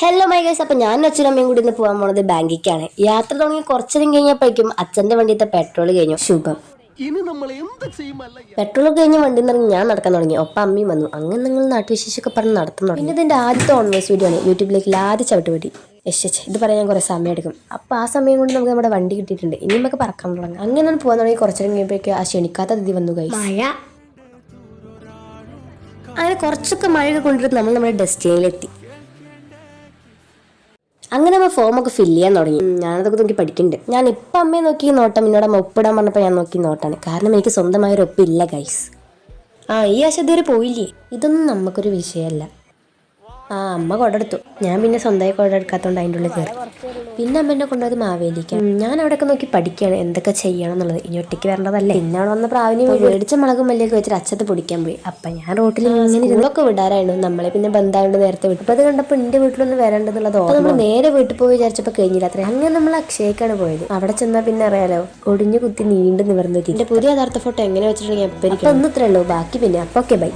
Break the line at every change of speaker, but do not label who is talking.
Hello my guys, അപ്പോൾ ഞാൻ അച്ഛനും അമ്മയും കൂടി ഇന്ന് പോകാൻ പോണത് ബാങ്കിക്കാണ്. യാത്ര തുടങ്ങി കുറച്ചേരം കഴിഞ്ഞപ്പോഴേക്കും അച്ഛൻ്റെ വണ്ടിയത്തെ പെട്രോൾ കഴിഞ്ഞു. ശുഭം. പെട്രോൾ കഴിഞ്ഞ് വണ്ടി നിറങ്ങി ഞാൻ നടക്കാൻ തുടങ്ങി. ഒപ്പം അമ്മയും വന്നു. അങ്ങനെ നിങ്ങൾ നാട്ടുവിശേഷമൊക്കെ പറഞ്ഞ് നടത്താൻ തുടങ്ങി. പിന്നെ ഇതിൻ്റെ ആദ്യത്തെ ഓൺവേഴ്സ് വീഡിയോ ആണ്. യൂട്യൂബിലേക്ക് ആദ്യം ചവിട്ടുപടി. ഇത് പറയാൻ കുറേ സമയം എടുക്കും. അപ്പോൾ ആ സമയം കൊണ്ട് നമുക്ക് നമ്മുടെ വണ്ടി കിട്ടിയിട്ടുണ്ട്. ഇനി നമുക്ക് പറക്കാൻ തുടങ്ങാം. അങ്ങനെ പോകാൻ തുടങ്ങി കുറച്ചേരം കഴിയുമ്പോഴേക്കും ആ ക്ഷണിക്കാത്ത അതിഥി വന്നു. ഗൈസ്, മഴ. അങ്ങനെ കുറച്ചൊക്കെ മഴയൊക്കെ കൊണ്ടിട്ട് നമ്മൾ നമ്മുടെ ഡെസ്റ്റിനിയിലെത്തി. അങ്ങനെ നമ്മൾ ഫോമൊക്കെ ഫില്ല് ചെയ്യാൻ തുടങ്ങി. ഞാനതൊക്കെ നോക്കി പഠിക്കുന്നുണ്ട്. ഞാൻ ഇപ്പം അമ്മയെ നോക്കി നോട്ടം, എന്നോട് അമ്മ ഒപ്പിടാൻ പറഞ്ഞപ്പോൾ ഞാൻ നോക്കി നോട്ടാണ്. കാരണം എനിക്ക് സ്വന്തമായൊരു ഒപ്പില്ല ഗൈസ്. ഈ ആശ ഇതുവരെ പോയില്ലേ? ഇതൊന്നും നമുക്കൊരു വിഷയമല്ല. അമ്മ കൊടെടുത്തു. ഞാൻ പിന്നെ സ്വന്തമായി കൊടെടുക്കാത്തതുകൊണ്ട് അതിൻ്റെ ഉള്ളിൽ കയറി. പിന്നെ അമ്മ എന്നെ കൊണ്ടുപോയത് മാവേലിക്കാൻ. ഞാൻ അവിടെയൊക്കെ നോക്കി പഠിക്കുകയാണ് എന്തൊക്കെ ചെയ്യണം എന്നുള്ളത്. ഇനി ഒറ്റയ്ക്ക് വരേണ്ടതല്ലേ. പിന്നെ അവിടെ വന്ന പ്രാവിനെ മേടിച്ച മുളകും മല്ലിയൊക്കെ വെച്ചിട്ട് അച്ഛത്ത് പൊടിക്കാൻ പോയി. അപ്പം ഞാൻ റോട്ടിൽ ഇങ്ങനെ ഇരുന്നൊക്കെ വിടാറായിരുന്നു. നമ്മളെ പിന്നെ ബന്ധമായോണ്ട് നേരത്തെ വിട്ടു. അപ്പോൾ അത് കണ്ടപ്പോൾ എൻ്റെ വീട്ടിലൊന്നും വരേണ്ടതുള്ളത് ഓർമ്മ. നമ്മൾ നേരെ വീട്ടിൽ പോയി വിചാരിച്ചപ്പോൾ കഴിഞ്ഞില്ല അത്രേ. അങ്ങനെ നമ്മൾ അക്ഷയക്കാണ് പോയത്. അവിടെ ചെന്നാൽ പിന്നെ അറിയാലോ, ഒടിഞ്ഞു കുത്തി നീണ്ടു നിവർന്നിട്ട്. എൻ്റെ പുതിയ യഥാർത്ഥ ഫോട്ടോ എങ്ങനെ വെച്ചിട്ടുണ്ടെങ്കിൽ എപ്പോഴും ഒന്നത്രേ ഉള്ളൂ. ബാക്കി പിന്നെ അപ്പോൾ ഓക്കെ ബൈ.